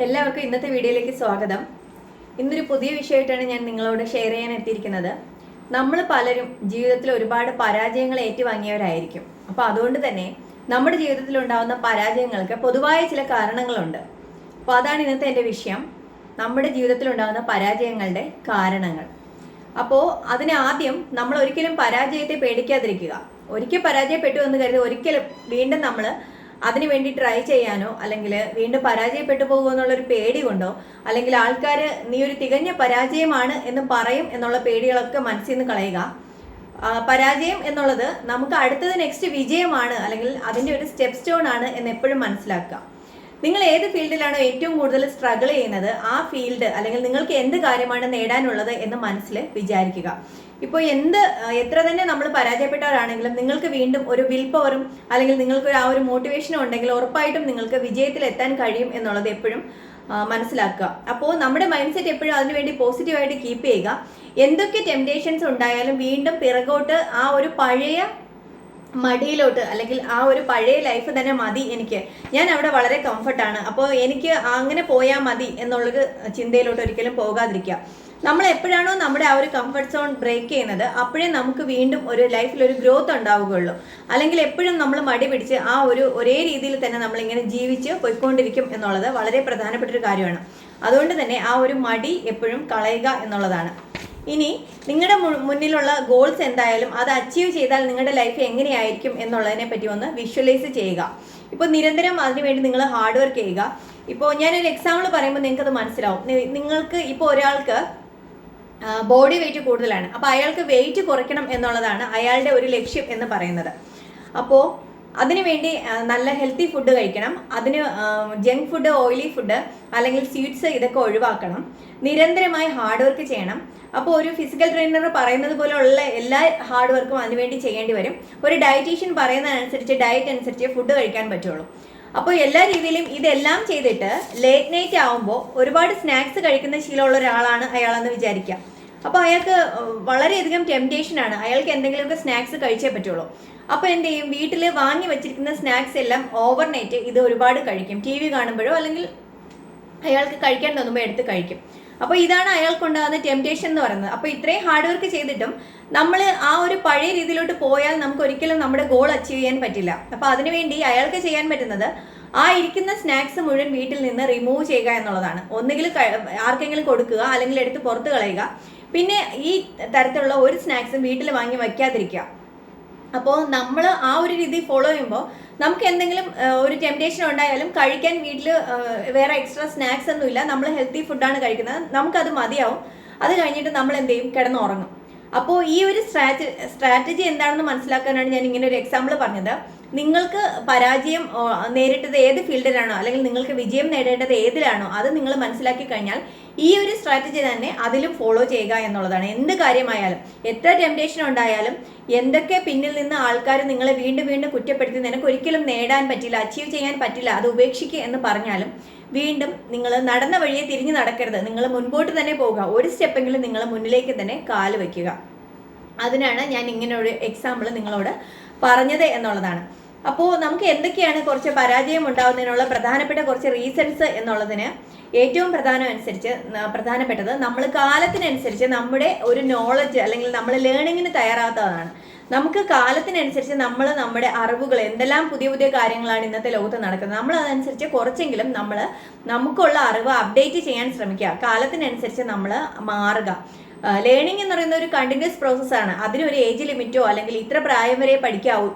എല്ലാവർക്കും ഇന്നത്തെ വീഡിയോയിലേക്ക് സ്വാഗതം. ഇന്നൊരു പുതിയ വിഷയമായിട്ടാണ് ഞാൻ നിങ്ങളോട് ഷെയർ ചെയ്യാൻ എത്തിയിരിക്കുന്നത്. നമ്മൾ പലരും ജീവിതത്തിൽ ഒരുപാട് പരാജയങ്ങൾ ഏറ്റുവാങ്ങിയവരായിരിക്കും. അപ്പോൾ അതുകൊണ്ട് തന്നെ നമ്മുടെ ജീവിതത്തിൽ ഉണ്ടാകുന്ന പരാജയങ്ങൾക്ക് പൊതുവായ ചില കാരണങ്ങളുണ്ട്. അപ്പോൾ അതാണ് ഇന്നത്തെ എൻ്റെ വിഷയം, നമ്മുടെ ജീവിതത്തിൽ ഉണ്ടാകുന്ന പരാജയങ്ങളുടെ കാരണങ്ങൾ. അപ്പോൾ അതിനാദ്യം നമ്മൾ ഒരിക്കലും പരാജയത്തെ പേടിക്കാതിരിക്കുക. ഒരിക്കൽ പരാജയപ്പെട്ടു എന്ന് കരുതി ഒരിക്കലും വീണ്ടും നമ്മൾ അതിനു വേണ്ടി ട്രൈ ചെയ്യാനോ അല്ലെങ്കിൽ വീണ്ടും പരാജയപ്പെട്ടു പോകുമോ എന്നുള്ളൊരു പേടി കൊണ്ടോ അല്ലെങ്കിൽ ആൾക്കാർ നീ ഒരു തികഞ്ഞ പരാജയമാണ് എന്ന് പറയും എന്നുള്ള പേടികളൊക്കെ മനസ്സിൽ നിന്ന് കളയുക. പരാജയം എന്നുള്ളത് നമുക്ക് അടുത്തത് നെക്സ്റ്റ് വിജയമാണ് അല്ലെങ്കിൽ അതിൻ്റെ ഒരു സ്റ്റെപ്പ് സ്റ്റോൺ ആണ് എന്ന് എപ്പോഴും മനസ്സിലാക്കുക. നിങ്ങൾ ഏത് ഫീൽഡിലാണോ ഏറ്റവും കൂടുതൽ സ്ട്രഗിൾ ചെയ്യുന്നത് ആ ഫീൽഡ് അല്ലെങ്കിൽ നിങ്ങൾക്ക് എന്ത് കാര്യമാണ് നേടാനുള്ളത് എന്ന് മനസ്സിൽ വിചാരിക്കുക. ഇപ്പോൾ എത്ര തന്നെ നമ്മൾ പരാജയപ്പെട്ടവരാണെങ്കിലും നിങ്ങൾക്ക് വീണ്ടും ഒരു വിൽ പവറും അല്ലെങ്കിൽ നിങ്ങൾക്ക് ആ ഒരു മോട്ടിവേഷനും ഉണ്ടെങ്കിൽ ഉറപ്പായിട്ടും നിങ്ങൾക്ക് വിജയത്തിൽ എത്താൻ കഴിയും എന്നുള്ളത് എപ്പോഴും മനസ്സിലാക്കുക. അപ്പോൾ നമ്മുടെ മൈൻഡ് സെറ്റ് എപ്പോഴും അതിനുവേണ്ടി പോസിറ്റീവായിട്ട് കീപ്പ് ചെയ്യുക. എന്തൊക്കെ ടെംപ്റ്റേഷൻസ് ഉണ്ടായാലും വീണ്ടും പിറകോട്ട് ആ ഒരു പഴയ മടിയിലോട്ട് അല്ലെങ്കിൽ ആ ഒരു പഴയ ലൈഫ് തന്നെ മതി, ഞാൻ അവിടെ വളരെ കംഫർട്ടാണ്, അപ്പോൾ എനിക്ക് അങ്ങനെ പോയാൽ മതി എന്നുള്ളൊരു ചിന്തയിലോട്ട് ഒരിക്കലും പോകാതിരിക്കുക. നമ്മൾ എപ്പോഴാണോ നമ്മുടെ ആ ഒരു കംഫർട്ട് സോൺ ബ്രേക്ക് ചെയ്യുന്നത് അപ്പോഴേ നമുക്ക് വീണ്ടും ഒരു ലൈഫിൽ ഒരു ഗ്രോത്ത് ഉണ്ടാവുകയുള്ളൂ. അല്ലെങ്കിൽ എപ്പോഴും നമ്മൾ മടി പിടിച്ച് ആ ഒരു ഒരേ രീതിയിൽ തന്നെ നമ്മളിങ്ങനെ ജീവിച്ച് പോയിക്കൊണ്ടിരിക്കും എന്നുള്ളത് വളരെ പ്രധാനപ്പെട്ട ഒരു കാര്യമാണ്. അതുകൊണ്ട് തന്നെ ആ ഒരു മടി എപ്പോഴും കളയുക എന്നുള്ളതാണ്. ഇനി നിങ്ങളുടെ മുന്നിലുള്ള ഗോൾസ് എന്തായാലും അത് അച്ചീവ് ചെയ്താൽ നിങ്ങളുടെ ലൈഫ് എങ്ങനെയായിരിക്കും എന്നുള്ളതിനെ പറ്റി ഒന്ന് വിഷ്വലൈസ് ചെയ്യുക. ഇപ്പോൾ നിരന്തരം അതിനുവേണ്ടി നിങ്ങൾ ഹാർഡ് വർക്ക് ചെയ്യുക. ഇപ്പോൾ ഞാനൊരു എക്സാമ്പിൾ പറയുമ്പോൾ നിങ്ങൾക്കത് മനസ്സിലാവും. നിങ്ങൾക്ക് ഇപ്പോൾ ഒരാൾക്ക് ബോഡി വെയിറ്റ് കൂടുതലാണ്, അപ്പോൾ അയാൾക്ക് വെയിറ്റ് കുറയ്ക്കണം എന്നുള്ളതാണ് അയാളുടെ ഒരു ലക്ഷ്യം എന്ന് പറയുന്നത്. അപ്പോൾ അതിനുവേണ്ടി നല്ല ഹെൽത്തി ഫുഡ് കഴിക്കണം, അതിന് ജങ്ക് ഫുഡ്, ഓയിലി ഫുഡ് അല്ലെങ്കിൽ സ്വീറ്റ്സ് ഇതൊക്കെ ഒഴിവാക്കണം, നിരന്തരമായി ഹാർഡ് വർക്ക് ചെയ്യണം. അപ്പോൾ ഒരു ഫിസിക്കൽ ട്രെയിനർ പറയുന്നത് പോലെയുള്ള എല്ലാ ഹാർഡ് വർക്കും അതിനുവേണ്ടി ചെയ്യേണ്ടി വരും. ഒരു ഡയറ്റീഷ്യൻ പറയുന്നതനുസരിച്ച് ഡയറ്റ് അനുസരിച്ച് ഫുഡ് കഴിക്കാൻ പറ്റുള്ളൂ. അപ്പോൾ എല്ലാ രീതിയിലും ഇതെല്ലാം ചെയ്തിട്ട് ലേറ്റ് നൈറ്റ് ആകുമ്പോൾ ഒരുപാട് സ്നാക്സ് കഴിക്കുന്ന ശീലമുള്ള ഒരാളാണ് അയാളെന്ന് വിചാരിക്കുക. അപ്പോൾ അയാൾക്ക് വളരെയധികം ടെംപ്റ്റേഷനാണ്, അയാൾക്ക് എന്തെങ്കിലുമൊക്കെ സ്നാക്സ് കഴിച്ചേ പറ്റുള്ളൂ. അപ്പോൾ എന്ത് ചെയ്യും, വീട്ടിൽ വാങ്ങി വെച്ചിരിക്കുന്ന സ്നാക്സ് എല്ലാം ഓവർനൈറ്റ് ഇത് ഒരുപാട് കഴിക്കും. ടി വി കാണുമ്പോഴോ അല്ലെങ്കിൽ അയാൾക്ക് കഴിക്കാൻ തോന്നുമ്പോൾ എടുത്ത് കഴിക്കും. അപ്പോൾ ഇതാണ് അയാൾക്കുണ്ടാകുന്ന ടെംപ്റ്റേഷൻ എന്ന് പറയുന്നത്. അപ്പോൾ ഇത്രയും ഹാർഡ് വർക്ക് ചെയ്തിട്ടും നമ്മൾ ആ ഒരു പഴയ രീതിയിലോട്ട് പോയാൽ നമുക്ക് ഒരിക്കലും നമ്മുടെ ഗോൾ അച്ചീവ് ചെയ്യാൻ പറ്റില്ല. അപ്പോൾ അതിനുവേണ്ടി അയാൾക്ക് ചെയ്യാൻ പറ്റുന്നത് ആ ഇരിക്കുന്ന സ്നാക്സ് മുഴുവൻ വീട്ടിൽ നിന്ന് റിമൂവ് ചെയ്യുക എന്നുള്ളതാണ്. ഒന്നുകിൽ ആർക്കെങ്കിലും കൊടുക്കുക അല്ലെങ്കിൽ എടുത്ത് പുറത്ത് കളയുക. പിന്നെ ഈ തരത്തിലുള്ള ഒരു സ്നാക്സും വീട്ടിൽ വാങ്ങി വയ്ക്കാതിരിക്കുക. അപ്പോൾ നമ്മൾ ആ ഒരു രീതി ഫോളോ ചെയ്യുമ്പോൾ നമുക്ക് എന്തെങ്കിലും ഒരു ടെംപ്റ്റേഷൻ ഉണ്ടായാലും കഴിക്കാൻ വീട്ടിൽ വേറെ എക്സ്ട്രാ സ്നാക്സ് ഒന്നുമില്ല, നമ്മൾ ഹെൽത്തി ഫുഡാണ് കഴിക്കുന്നത്, നമുക്കത് മതിയാവും. അത് കഴിഞ്ഞിട്ട് നമ്മൾ എന്ത് ചെയ്യും, കിടന്നുറങ്ങും. അപ്പോൾ ഈ ഒരു സ്ട്രാറ്റജി എന്താണെന്ന് മനസ്സിലാക്കാനാണ് ഞാൻ ഇങ്ങനെ ഒരു എക്സാമ്പിൾ പറഞ്ഞത്. നിങ്ങൾക്ക് പരാജയം നേരിട്ടത് ഏത് ഫീൽഡിലാണോ അല്ലെങ്കിൽ നിങ്ങൾക്ക് വിജയം നേടേണ്ടത് ഏതിലാണോ അത് നിങ്ങൾ മനസ്സിലാക്കി കഴിഞ്ഞാൽ ഈ ഒരു സ്ട്രാറ്റജി തന്നെ അതിലും ഫോളോ ചെയ്യുക എന്നുള്ളതാണ്. എന്ത് കാര്യമായാലും എത്ര ടെംപ്റ്റേഷൻ ഉണ്ടായാലും എന്തൊക്കെ പിന്നിൽ നിന്ന് ആൾക്കാർ നിങ്ങളെ വീണ്ടും വീണ്ടും കുറ്റപ്പെടുത്തി നിനക്ക് ഒരിക്കലും നേടാൻ പറ്റില്ല, അച്ചീവ് ചെയ്യാൻ പറ്റില്ല, അത് ഉപേക്ഷിക്കുക എന്ന് പറഞ്ഞാലും വീണ്ടും നിങ്ങൾ നടന്ന വഴിയെ തിരിഞ്ഞു നടക്കരുത്, നിങ്ങൾ മുൻപോട്ട് തന്നെ പോകുക. ഒരു സ്റ്റെപ്പെങ്കിലും നിങ്ങൾ മുന്നിലേക്ക് തന്നെ കാല് വയ്ക്കുക. അതിനാണ് ഞാൻ ഇങ്ങനെ ഒരു എക്സാമ്പിൾ നിങ്ങളോട് പറഞ്ഞത് എന്നുള്ളതാണ്. അപ്പോൾ നമുക്ക് എന്തൊക്കെയാണ് കുറച്ച് പരാജയം ഉണ്ടാകുന്നതിനുള്ള പ്രധാനപ്പെട്ട കുറച്ച് റീസൺസ് എന്നുള്ളതിന് ഏറ്റവും പ്രധാനപ്പെട്ടത് നമ്മൾ കാലത്തിനനുസരിച്ച് നമ്മുടെ ഒരു നോളജ് അല്ലെങ്കിൽ നമ്മൾ ലേണിങ്ങിന് തയ്യാറാകാത്തതാണ്. നമുക്ക് കാലത്തിനനുസരിച്ച് നമ്മുടെ അറിവുകൾ എന്തെല്ലാം പുതിയ പുതിയ കാര്യങ്ങളാണ് ഇന്നത്തെ ലോകത്ത് നടക്കുന്നത്, നമ്മൾ അതനുസരിച്ച് കുറച്ചെങ്കിലും നമുക്കുള്ള അറിവ് അപ്ഡേറ്റ് ചെയ്യാൻ ശ്രമിക്കുക. കാലത്തിനനുസരിച്ച് നമ്മൾ മാറുക. ലേണിംഗ് എന്ന് പറയുന്ന ഒരു കണ്ടിന്യൂസ് പ്രോസസ്സാണ്. അതിനൊരു ഏജ് ലിമിറ്റോ അല്ലെങ്കിൽ ഇത്ര പ്രായം വരെ പഠിക്കാവൂ,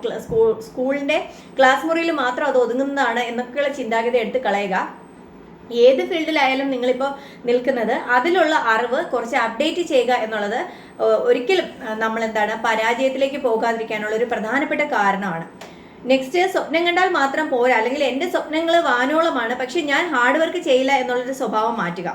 സ്കൂളിൻ്റെ ക്ലാസ് മുറിയിൽ മാത്രം അത് ഒതുങ്ങുന്നതാണ് എന്നൊക്കെയുള്ള ചിന്താഗതി എടുത്ത് കളയുക. ഏത് ഫീൽഡിലായാലും നിങ്ങളിപ്പോൾ നിൽക്കുന്നത് അതിലുള്ള അറിവ് കുറച്ച് അപ്ഡേറ്റ് ചെയ്യുക എന്നുള്ളത് ഒരിക്കലും പരാജയത്തിലേക്ക് പോകാതിരിക്കാനുള്ള ഒരു പ്രധാനപ്പെട്ട കാരണമാണ്. നെക്സ്റ്റ്, സ്വപ്നം കണ്ടാൽ മാത്രം പോരാ, അല്ലെങ്കിൽ എൻ്റെ സ്വപ്നങ്ങൾ വാനോളമാണ് പക്ഷെ ഞാൻ ഹാർഡ് വർക്ക് ചെയ്യില്ല എന്നുള്ളൊരു സ്വഭാവം മാറ്റുക.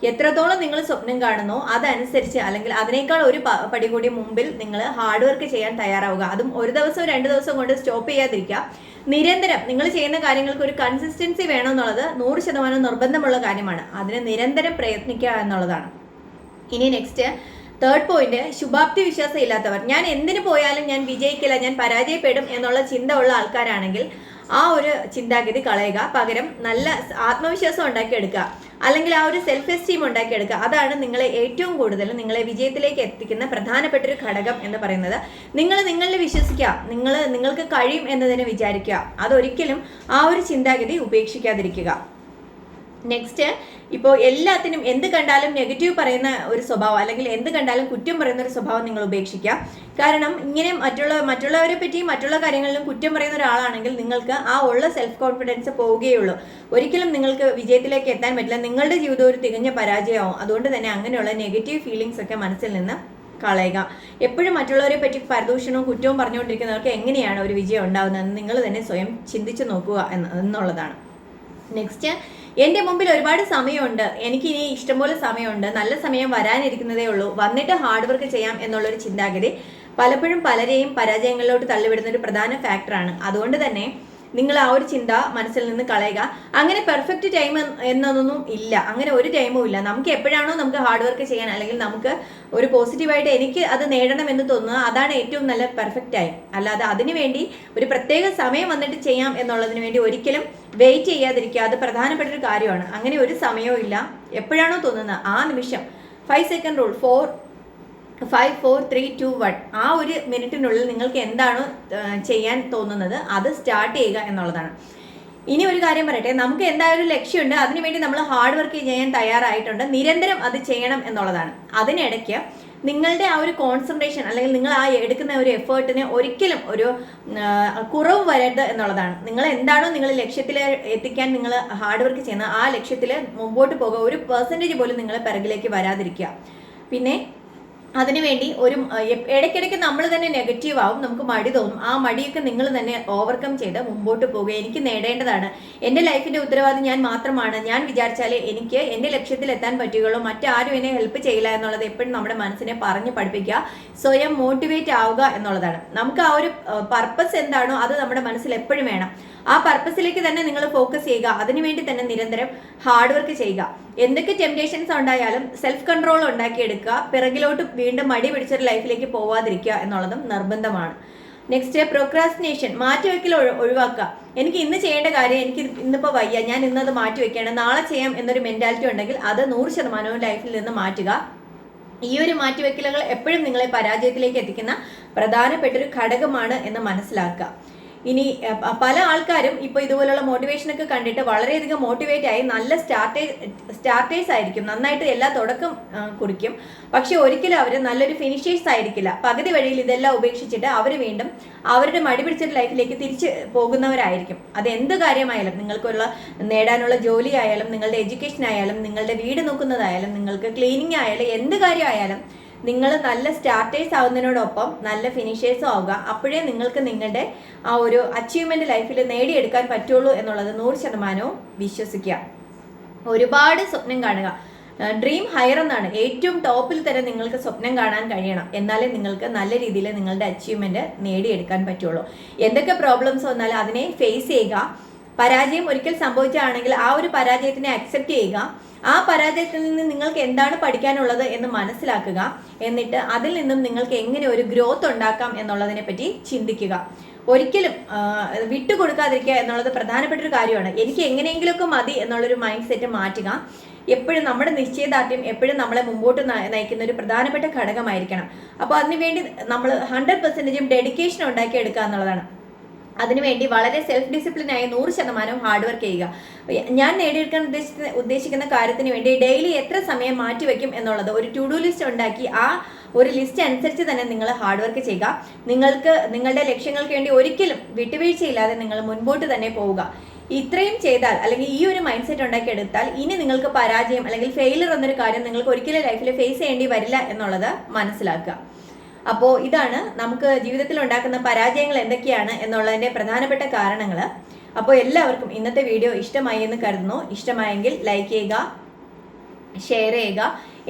എത്രത്തോളം നിങ്ങൾ സ്വപ്നം കാണുന്നോ അതനുസരിച്ച് അല്ലെങ്കിൽ അതിനേക്കാൾ ഒരു പടി കൂടി മുമ്പിൽ നിങ്ങൾ ഹാർഡ് വർക്ക് ചെയ്യാൻ തയ്യാറാവുക. അതും ഒരു ദിവസം 2 ദിവസം കൊണ്ട് സ്റ്റോപ്പ് ചെയ്യാതിരിക്കുക. നിരന്തരം നിങ്ങൾ ചെയ്യുന്ന കാര്യങ്ങൾക്ക് ഒരു കൺസിസ്റ്റൻസി വേണമെന്നുള്ളത് 100% നിർബന്ധമുള്ള കാര്യമാണ്. അതിന് നിരന്തരം പ്രയത്നിക്കുക എന്നുള്ളതാണ്. ഇനി നെക്സ്റ്റ്, തേർഡ് പോയിന്റ്, ശുഭാപ്തി വിശ്വാസം ഇല്ലാത്തവർ. ഞാൻ എന്തിനു പോയാലും ഞാൻ വിജയിക്കില്ല, ഞാൻ പരാജയപ്പെടും എന്നുള്ള ചിന്ത ഉള്ള ആൾക്കാരാണെങ്കിൽ ആ ഒരു ചിന്താഗതി കളയുക. പകരം നല്ല ആത്മവിശ്വാസം ഉണ്ടാക്കിയെടുക്കുക, അല്ലെങ്കിൽ ആ ഒരു സെൽഫ് എസ്റ്റീം ഉണ്ടാക്കിയെടുക്കുക. അതാണ് നിങ്ങളെ ഏറ്റവും കൂടുതൽ നിങ്ങളെ വിജയത്തിലേക്ക് എത്തിക്കുന്ന പ്രധാനപ്പെട്ട ഒരു ഘടകം എന്ന് പറയുന്നത്. നിങ്ങൾ നിങ്ങളിൽ വിശ്വസിക്കുക, നിങ്ങൾക്ക് കഴിയും എന്നതിനെ വിചാരിക്കുക. അതൊരിക്കലും ആ ഒരു ചിന്താഗതി ഉപേക്ഷിക്കാതിരിക്കുക. നെക്സ്റ്റ്, ഇപ്പോൾ എല്ലാത്തിനും എന്ത് കണ്ടാലും നെഗറ്റീവ് പറയുന്ന ഒരു സ്വഭാവം, അല്ലെങ്കിൽ എന്ത് കണ്ടാലും കുറ്റം പറയുന്ന ഒരു സ്വഭാവം നിങ്ങൾ ഉപേക്ഷിക്കുക. കാരണം ഇങ്ങനെ മറ്റുള്ളവരെ പറ്റി മറ്റുള്ള കാര്യങ്ങളിലും കുറ്റം പറയുന്ന ഒരാളാണെങ്കിൽ നിങ്ങൾക്ക് ആ ഉള്ള സെൽഫ് കോൺഫിഡൻസ് പോവുകയുള്ളൂ. ഒരിക്കലും നിങ്ങൾക്ക് വിജയത്തിലേക്ക് എത്താൻ പറ്റില്ല. നിങ്ങളുടെ ജീവിതം ഒരു തികഞ്ഞ പരാജയമാവും. അതുകൊണ്ട് തന്നെ അങ്ങനെയുള്ള നെഗറ്റീവ് ഫീലിങ്സ് ഒക്കെ മനസ്സിൽ നിന്ന് കളയുക. എപ്പോഴും മറ്റുള്ളവരെ പറ്റി പരദൂഷണവും കുറ്റവും പറഞ്ഞുകൊണ്ടിരിക്കുന്നവർക്ക് എങ്ങനെയാണ് ഒരു വിജയം ഉണ്ടാകുന്നതെന്ന് നിങ്ങൾ തന്നെ സ്വയം ചിന്തിച്ചു നോക്കുക എന്നുള്ളതാണ്. നെക്സ്റ്റ്, എൻ്റെ മുമ്പിൽ ഒരുപാട് സമയമുണ്ട്, എനിക്കിനി ഇഷ്ടംപോലെ സമയമുണ്ട്, നല്ല സമയം വരാനിരിക്കുന്നതേ ഉള്ളൂ, വന്നിട്ട് ഹാർഡ് വർക്ക് ചെയ്യാം എന്നുള്ളൊരു ചിന്താഗതി പലപ്പോഴും പലരെയും പരാജയങ്ങളിലോട്ട് തള്ളിവിടുന്ന ഒരു പ്രധാന ഫാക്ടറാണ്. അതുകൊണ്ട് തന്നെ നിങ്ങൾ ആ ഒരു ചിന്ത മനസ്സിൽ നിന്ന് കളയുക. അങ്ങനെ പെർഫെക്റ്റ് ടൈം എന്നതൊന്നും ഇല്ല, അങ്ങനെ ഒരു ടൈമും ഇല്ല. നമുക്ക് എപ്പോഴാണോ നമുക്ക് ഹാർഡ് വർക്ക് ചെയ്യാൻ, അല്ലെങ്കിൽ നമുക്ക് ഒരു പോസിറ്റീവായിട്ട് എനിക്ക് അത് നേടണം എന്ന് തോന്നുക, അതാണ് ഏറ്റവും നല്ല പെർഫെക്റ്റ് ടൈം. അല്ലാതെ അതിനു വേണ്ടി ഒരു പ്രത്യേക സമയം വന്നിട്ട് ചെയ്യാം എന്നുള്ളതിന് വേണ്ടി ഒരിക്കലും വെയിറ്റ് ചെയ്യാതിരിക്കുക. അത് പ്രധാനപ്പെട്ട ഒരു കാര്യമാണ്. അങ്ങനെ ഒരു സമയവും ഇല്ല. എപ്പോഴാണോ തോന്നുന്നത് ആ നിമിഷം 5 സെക്കൻഡ് റൂൾ, 5 4 3 2 1 ആ ഒരു മിനിറ്റിനുള്ളിൽ നിങ്ങൾക്ക് എന്താണോ ചെയ്യാൻ തോന്നുന്നത് അത് സ്റ്റാർട്ട് ചെയ്യുക എന്നുള്ളതാണ്. ഇനി ഒരു കാര്യം പറയട്ടെ, നമുക്ക് എന്തായാലും ലക്ഷ്യമുണ്ട്, അതിനുവേണ്ടി നമ്മൾ ഹാർഡ് വർക്ക് ചെയ്യാൻ തയ്യാറായിട്ടുണ്ട്, നിരന്തരം അത് ചെയ്യണം എന്നുള്ളതാണ്. അതിനിടയ്ക്ക് നിങ്ങളുടെ ആ ഒരു കോൺസെൻട്രേഷൻ, അല്ലെങ്കിൽ നിങ്ങൾ ആ എടുക്കുന്ന ഒരു എഫേർട്ടിന് ഒരിക്കലും ഒരു കുറവ് വരരുത് എന്നുള്ളതാണ്. നിങ്ങൾ എന്താണോ നിങ്ങൾ ലക്ഷ്യത്തിൽ എത്തിക്കാൻ നിങ്ങൾ ഹാർഡ് വർക്ക് ചെയ്യുന്നത്, ആ ലക്ഷ്യത്തിൽ മുമ്പോട്ട് പോകുക. ഒരു പെർസെൻറ്റേജ് പോലും നിങ്ങൾ പിറകിലേക്ക് വരാതിരിക്കുക. പിന്നെ അതിനുവേണ്ടി ഇടയ്ക്കിടയ്ക്ക് നമ്മൾ തന്നെ നെഗറ്റീവ് ആവും, നമുക്ക് മടി തോന്നും. ആ മടിയൊക്കെ നിങ്ങൾ തന്നെ ഓവർകം ചെയ്ത് മുമ്പോട്ട് പോകുക. എനിക്ക് നേടേണ്ടതാണ്, എൻ്റെ ലൈഫിൻ്റെ ഉത്തരവാദിത്വം ഞാൻ മാത്രമാണ്, ഞാൻ വിചാരിച്ചാലേ എനിക്ക് എൻ്റെ ലക്ഷ്യത്തിൽ എത്താൻ പറ്റുകയുള്ളൂ, മറ്റാരും എന്നെ ഹെൽപ്പ് ചെയ്യില്ല എന്നുള്ളത് എപ്പോഴും നമ്മുടെ മനസ്സിനെ പറഞ്ഞ് പഠിപ്പിക്കുക. സ്വയം മോട്ടിവേറ്റ് ആവുക എന്നുള്ളതാണ്. നമുക്ക് ആ ഒരു പർപ്പസ് എന്താണോ അത് നമ്മുടെ മനസ്സിൽ എപ്പോഴും വേണം. ആ പർപ്പസിലേക്ക് തന്നെ നിങ്ങൾ ഫോക്കസ് ചെയ്യുക. അതിനുവേണ്ടി തന്നെ നിരന്തരം ഹാർഡ് വർക്ക് ചെയ്യുക. എന്തൊക്കെ ടെംപ്റ്റേഷൻസ് ഉണ്ടായാലും സെൽഫ് കൺട്രോൾ ഉണ്ടാക്കിയെടുക്കുക. പിറകിലോട്ട് വീണ്ടും മടി പിടിച്ചൊരു ലൈഫിലേക്ക് പോവാതിരിക്കുക എന്നുള്ളതും നിർബന്ധമാണ്. നെക്സ്റ്റ്, പ്രൊക്രാസ്റ്റിനേഷൻ, മാറ്റിവെക്കൽ ഒഴിവാക്കുക. എനിക്ക് ഇന്ന് ചെയ്യേണ്ട കാര്യം എനിക്ക് ഇന്നിപ്പോൾ വയ്യ, ഞാൻ ഇന്നത് മാറ്റിവെക്കണം, നാളെ ചെയ്യാം എന്നൊരു മെന്റാലിറ്റി ഉണ്ടെങ്കിൽ അത് 100% ലൈഫിൽ നിന്ന് മാറ്റുക. ഈ ഒരു മാറ്റിവെക്കലുകൾ എപ്പോഴും നിങ്ങളെ പരാജയത്തിലേക്ക് എത്തിക്കുന്ന പ്രധാനപ്പെട്ട ഒരു ഘടകമാണ് എന്ന് മനസ്സിലാക്കുക. ഇനി പല ആൾക്കാരും ഇപ്പോൾ ഇതുപോലുള്ള മോട്ടിവേഷനൊക്കെ കണ്ടിട്ട് വളരെയധികം മോട്ടിവേറ്റ് ആയി നല്ല സ്റ്റാർട്ടേഴ്സ് ആയിരിക്കും, നന്നായിട്ട് എല്ലാ തുടക്കം കുറിക്കും. പക്ഷെ ഒരിക്കലും അവർ നല്ലൊരു ഫിനിഷേഴ്സ് ആയിരിക്കില്ല. പകുതി വഴിയിൽ ഇതെല്ലാം ഉപേക്ഷിച്ചിട്ട് അവർ വീണ്ടും അവരുടെ മടി പിടിച്ചൊരു ലൈഫിലേക്ക് തിരിച്ച് പോകുന്നവരായിരിക്കും. അത് എന്ത് കാര്യമായാലും, നിങ്ങൾക്കുള്ള നേടാനുള്ള ജോലി ആയാലും, നിങ്ങളുടെ എഡ്യൂക്കേഷൻ ആയാലും, നിങ്ങളുടെ വീട് നോക്കുന്നതായാലും, നിങ്ങൾക്ക് ക്ലീനിങ് ആയാലും, എന്ത് കാര്യമായാലും നിങ്ങൾ നല്ല സ്റ്റാർട്ടേഴ്സ് ആവുന്നതിനോടൊപ്പം നല്ല ഫിനിഷേഴ്സും ആവുക. അപ്പോഴേ നിങ്ങൾക്ക് നിങ്ങളുടെ ആ ഒരു അച്ചീവ്മെന്റ് ലൈഫിൽ നേടിയെടുക്കാൻ പറ്റുള്ളൂ എന്നുള്ളത് 100% വിശ്വസിക്കുക. ഒരുപാട് സ്വപ്നം കാണുക. ഡ്രീം ഹയർ എന്നാണ്, ഏറ്റവും ടോപ്പിൽ തന്നെ നിങ്ങൾക്ക് സ്വപ്നം കാണാൻ കഴിയണം. എന്നാലേ നിങ്ങൾക്ക് നല്ല രീതിയിൽ നിങ്ങളുടെ അച്ചീവ്മെന്റ് നേടിയെടുക്കാൻ പറ്റുള്ളൂ. എന്തൊക്കെ പ്രോബ്ലംസ് വന്നാലും അതിനെ ഫേസ് ചെയ്യുക. പരാജയം ഒരിക്കൽ സംഭവിച്ചാണെങ്കിൽ ആ ഒരു പരാജയത്തിനെ അക്സെപ്റ്റ് ചെയ്യുക. ആ പരാജയത്തിൽ നിന്ന് നിങ്ങൾക്ക് എന്താണ് പഠിക്കാനുള്ളത് എന്ന് മനസ്സിലാക്കുക. എന്നിട്ട് അതിൽ നിന്നും നിങ്ങൾക്ക് എങ്ങനെ ഒരു ഗ്രോത്ത് ഉണ്ടാക്കാം എന്നുള്ളതിനെ പറ്റി ചിന്തിക്കുക. ഒരിക്കലും വിട്ടുകൊടുക്കാതിരിക്കുക എന്നുള്ളത് പ്രധാനപ്പെട്ട ഒരു കാര്യമാണ്. എനിക്ക് എങ്ങനെയെങ്കിലുമൊക്കെ മതി എന്നുള്ളൊരു മൈൻഡ് സെറ്റ് മാറ്റുക. എപ്പോഴും നമ്മുടെ നിശ്ചയദാർഢ്യം എപ്പോഴും നമ്മളെ മുമ്പോട്ട് നയിക്കുന്ന ഒരു പ്രധാനപ്പെട്ട ഘടകമായിരിക്കണം. അപ്പോൾ അതിനുവേണ്ടി നമ്മൾ 100% ഡെഡിക്കേഷൻ ഉണ്ടാക്കിയെടുക്കുക എന്നുള്ളതാണ്. അതിനുവേണ്ടി വളരെ സെൽഫ് ഡിസിപ്ലിനായി 100% ഹാർഡ് വർക്ക് ചെയ്യുക. ഞാൻ നേടിയെടുക്കാൻ ഉദ്ദേശിക്കുന്ന കാര്യത്തിന് വേണ്ടി ഡെയിലി എത്ര സമയം മാറ്റിവെക്കും എന്നുള്ളത് ഒരു ടു ഡു ലിസ്റ്റ് ഉണ്ടാക്കി ആ ഒരു ലിസ്റ്റ് അനുസരിച്ച് തന്നെ നിങ്ങൾ ഹാർഡ് വർക്ക് ചെയ്യുക. നിങ്ങൾക്ക് നിങ്ങളുടെ ലക്ഷ്യങ്ങൾക്ക് വേണ്ടി ഒരിക്കലും വിട്ടുവീഴ്ചയില്ലാതെ നിങ്ങൾ മുൻപോട്ട് തന്നെ പോവുക. ഇത്രയും ചെയ്താൽ, അല്ലെങ്കിൽ ഈ ഒരു മൈൻഡ് സെറ്റ് ഉണ്ടാക്കിയെടുത്താൽ, ഇനി നിങ്ങൾക്ക് പരാജയം അല്ലെങ്കിൽ ഫെയിലർ എന്നൊരു കാര്യം നിങ്ങൾക്ക് ഒരിക്കലും ലൈഫിൽ ഫേസ് ചെയ്യേണ്ടി വരില്ല എന്നുള്ളത് മനസ്സിലാക്കുക. അപ്പോൾ ഇതാണ് നമുക്ക് ജീവിതത്തിൽ ഉണ്ടാക്കുന്ന പരാജയങ്ങൾ എന്തൊക്കെയാണ് എന്നുള്ളതിൻ്റെ പ്രധാനപ്പെട്ട കാരണങ്ങൾ. അപ്പോൾ എല്ലാവർക്കും ഇന്നത്തെ വീഡിയോ ഇഷ്ടമായി എന്ന് കരുതുന്നു. ഇഷ്ടമായെങ്കിൽ ലൈക്ക് ചെയ്യുക, ഷെയർ ചെയ്യുക.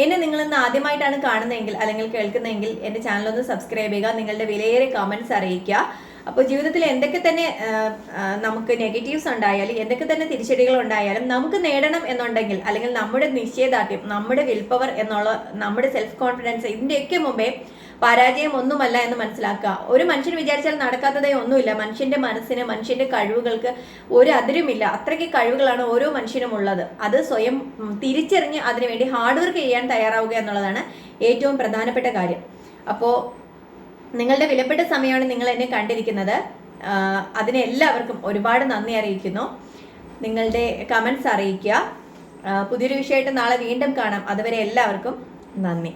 എന്നെ നിങ്ങളിന്ന് ആദ്യമായിട്ടാണ് കാണുന്നതെങ്കിൽ അല്ലെങ്കിൽ കേൾക്കുന്നതെങ്കിൽ എൻ്റെ ചാനലൊന്ന് സബ്സ്ക്രൈബ് ചെയ്യുക. നിങ്ങളുടെ വിലയേറിയ കമൻറ്റ്സ് അറിയിക്കുക. അപ്പോൾ ജീവിതത്തിൽ എന്തൊക്കെ തന്നെ നമുക്ക് നെഗറ്റീവ്സ് ഉണ്ടായാലും എന്തൊക്കെ തന്നെ തിരിച്ചടികൾ ഉണ്ടായാലും നമുക്ക് നേടണം എന്നുണ്ടെങ്കിൽ, അല്ലെങ്കിൽ നമ്മുടെ നിശ്ചയദാർഢ്യം, നമ്മുടെ വിൽ പവർ എന്നുള്ള നമ്മുടെ സെൽഫ് കോൺഫിഡൻസ്, ഇതിൻ്റെയൊക്കെ മുമ്പേ പരാജയം ഒന്നുമല്ല എന്ന് മനസ്സിലാക്കുക. ഒരു മനുഷ്യൻ വിചാരിച്ചാൽ നടക്കാത്തതേ ഒന്നുമില്ല. മനുഷ്യന്റെ മനസ്സിന്, മനുഷ്യന്റെ കഴിവുകൾക്ക് ഒരു അതിരുമില്ല. അത്രയ്ക്ക് കഴിവുകളാണ് ഓരോ മനുഷ്യനും ഉള്ളത്. അത് സ്വയം തിരിച്ചറിഞ്ഞ് അതിനുവേണ്ടി ഹാർഡ് വർക്ക് ചെയ്യാൻ തയ്യാറാവുക എന്നുള്ളതാണ് ഏറ്റവും പ്രധാനപ്പെട്ട കാര്യം. അപ്പോൾ നിങ്ങളുടെ വിലപ്പെട്ട സമയമാണ് നിങ്ങൾ എന്നെ കണ്ടിരിക്കുന്നത്. അതിനെല്ലാവർക്കും ഒരുപാട് നന്ദി അറിയിക്കുന്നു. നിങ്ങളുടെ കമൻസ് അറിയിക്കുക. പുതിയൊരു വിഷയമായിട്ട് നാളെ വീണ്ടും കാണാം. അതുവരെ എല്ലാവർക്കും നന്ദി.